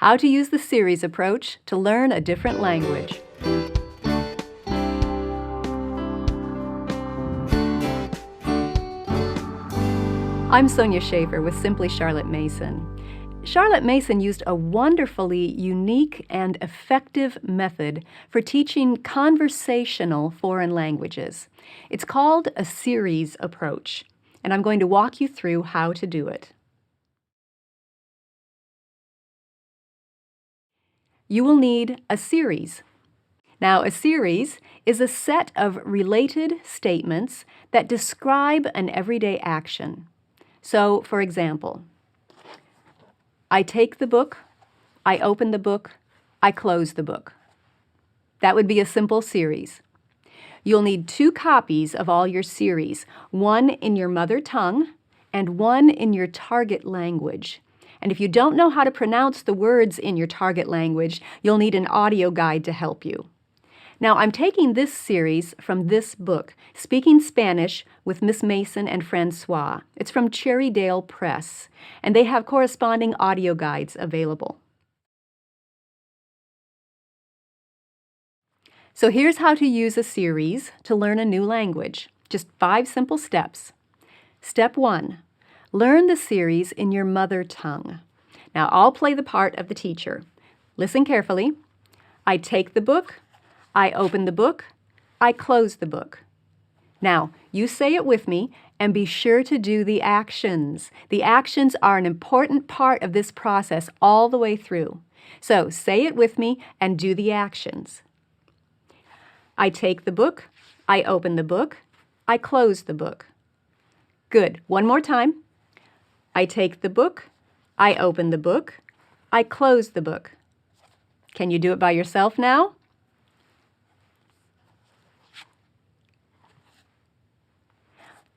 How to use the series approach to learn a different language. I'm Sonia Schaefer with Simply Charlotte Mason. Charlotte Mason used a wonderfully unique and effective method for teaching conversational foreign languages. It's called a series approach, and I'm going to walk you through how to do it. You will need a series. Now, a series is a set of related statements that describe an everyday action. So, for example, I take the book, I open the book, I close the book. That would be a simple series. You'll need 2 copies of all your series, one in your mother tongue and one in your target language. And if you don't know how to pronounce the words in your target language, you'll need an audio guide to help you. Now, I'm taking this series from this book, Speaking Spanish with Miss Mason and Francois. It's from Cherrydale Press, and they have corresponding audio guides available. So here's how to use a series to learn a new language. Just 5 simple steps. Step 1, learn the series in your mother tongue. Now, I'll play the part of the teacher. Listen carefully. I take the book, I open the book, I close the book. Now, you say it with me and be sure to do the actions. The actions are an important part of this process all the way through. So say it with me and do the actions. I take the book, I open the book, I close the book. Good. One more time. I take the book, I open the book, I close the book. Can you do it by yourself now?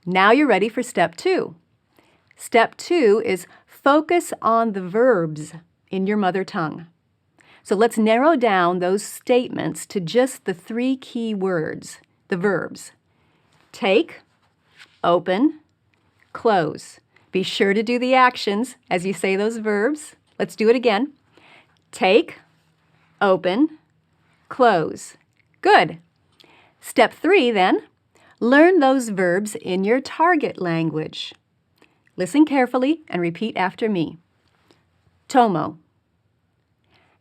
Now you're ready for step 2. Step 2 is focus on the verbs in your mother tongue. So let's narrow down those statements to just the 3 key words, the verbs. Take, open, close. Be sure to do the actions as you say those verbs. Let's do it again. Take, open, close. Good. Step 3 then. Learn those verbs in your target language. Listen carefully and repeat after me. Tomo.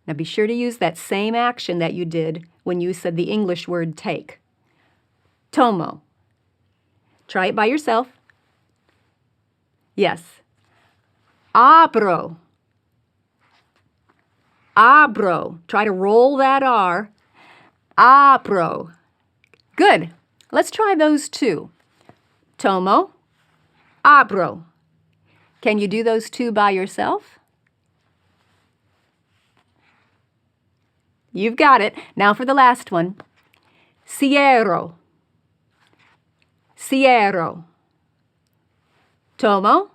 Now be sure to use that same action that you did when you said the English word take. Tomo. Try it by yourself. Yes. Abro. Abro. Try to roll that R. Abro. Good. Let's try those 2. Tomo, abro. Can you do those 2 by yourself? You've got it. Now for the last one. Cierro. Cierro. Tomo,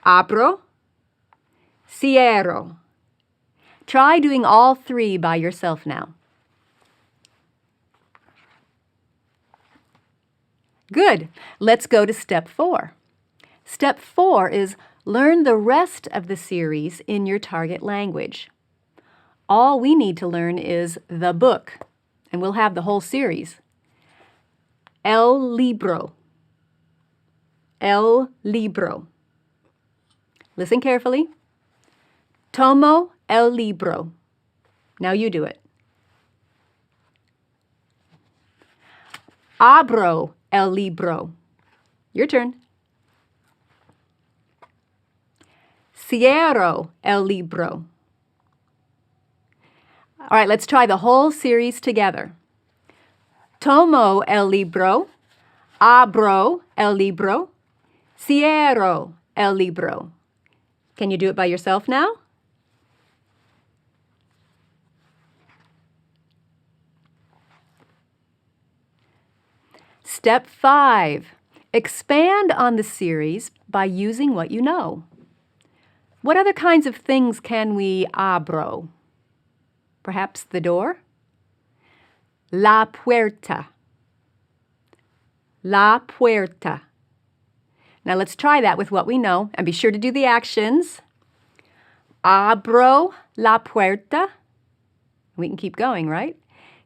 abro, cierro. Try doing all 3 by yourself now. Good. Let's go to step 4. Step 4 is learn the rest of the series in your target language. All we need to learn is the book, and we'll have the whole series. El libro. El libro. Listen carefully. Tomo el libro. Now you do it. Abro el libro. Your turn. Cierro el libro. All right, let's try the whole series together. Tomo el libro. Abro el libro. Cierro el libro. Can you do it by yourself now? Step 5. Expand on the series by using what you know. What other kinds of things can we abro? Perhaps the door? La puerta. La puerta. Now let's try that with what we know, and be sure to do the actions. Abro la puerta. We can keep going, right?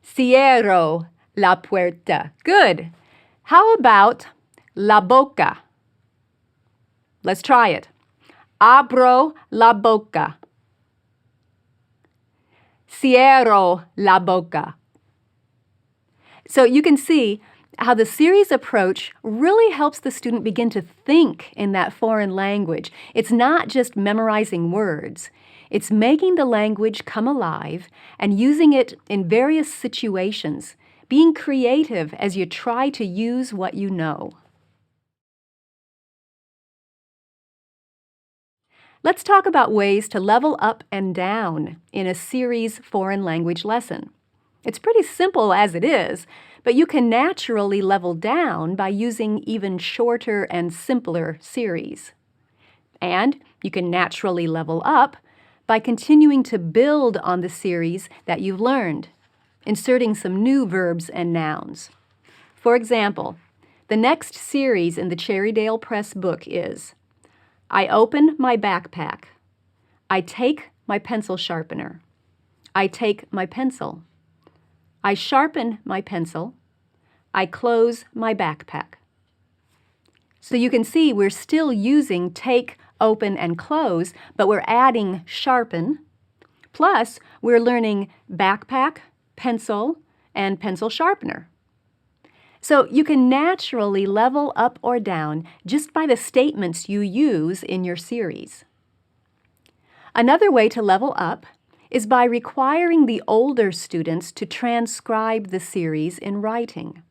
Cierro la puerta. Good. How about la boca? Let's try it. Abro la boca. Cierro la boca. So you can see how the series approach really helps the student begin to think in that foreign language. It's not just memorizing words. It's making the language come alive and using it in various situations, being creative as you try to use what you know. Let's talk about ways to level up and down in a series foreign language lesson. It's pretty simple as it is, but you can naturally level down by using even shorter and simpler series. And you can naturally level up by continuing to build on the series that you've learned, inserting some new verbs and nouns. For example, the next series in the Cherrydale Press book is I open my backpack. I take my pencil sharpener. I take my pencil. I sharpen my pencil. I close my backpack. So you can see we're still using take, open, and close, but we're adding sharpen. Plus, we're learning backpack, pencil, and pencil sharpener. So you can naturally level up or down just by the statements you use in your series. Another way to level up is by requiring the older students to transcribe the series in writing.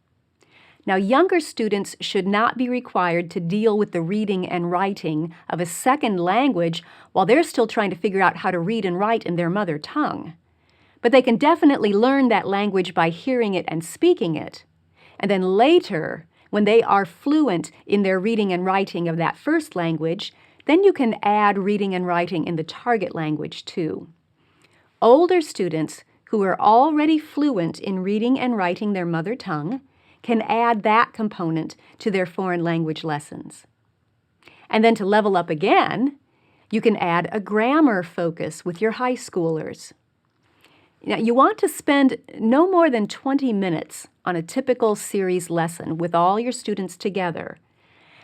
Now, younger students should not be required to deal with the reading and writing of a second language while they're still trying to figure out how to read and write in their mother tongue. But they can definitely learn that language by hearing it and speaking it. And then later, when they are fluent in their reading and writing of that first language, then you can add reading and writing in the target language too. Older students who are already fluent in reading and writing their mother tongue can add that component to their foreign language lessons. And then to level up again, you can add a grammar focus with your high schoolers. Now, you want to spend no more than 20 minutes on a typical series lesson with all your students together.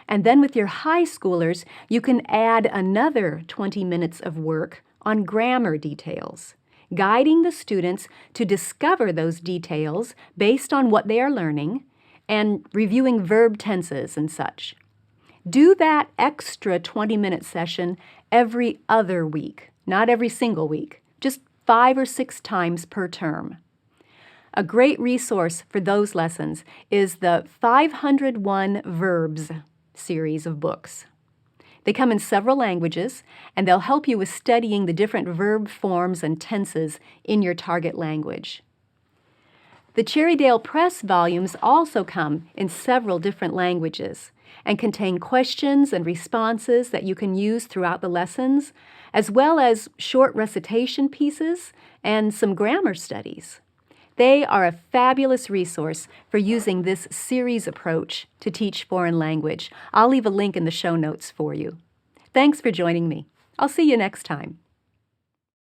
And then with your high schoolers, you can add another 20 minutes of work on grammar details, guiding the students to discover those details based on what they are learning and reviewing verb tenses and such. Do that extra 20-minute session every other week, not every single week, just 5 or 6 times per term. A great resource for those lessons is the 501 Verbs series of books. They come in several languages, and they'll help you with studying the different verb forms and tenses in your target language. The Cherrydale Press volumes also come in several different languages and contain questions and responses that you can use throughout the lessons, as well as short recitation pieces and some grammar studies. They are a fabulous resource for using this series approach to teach foreign language. I'll leave a link in the show notes for you. Thanks for joining me. I'll see you next time.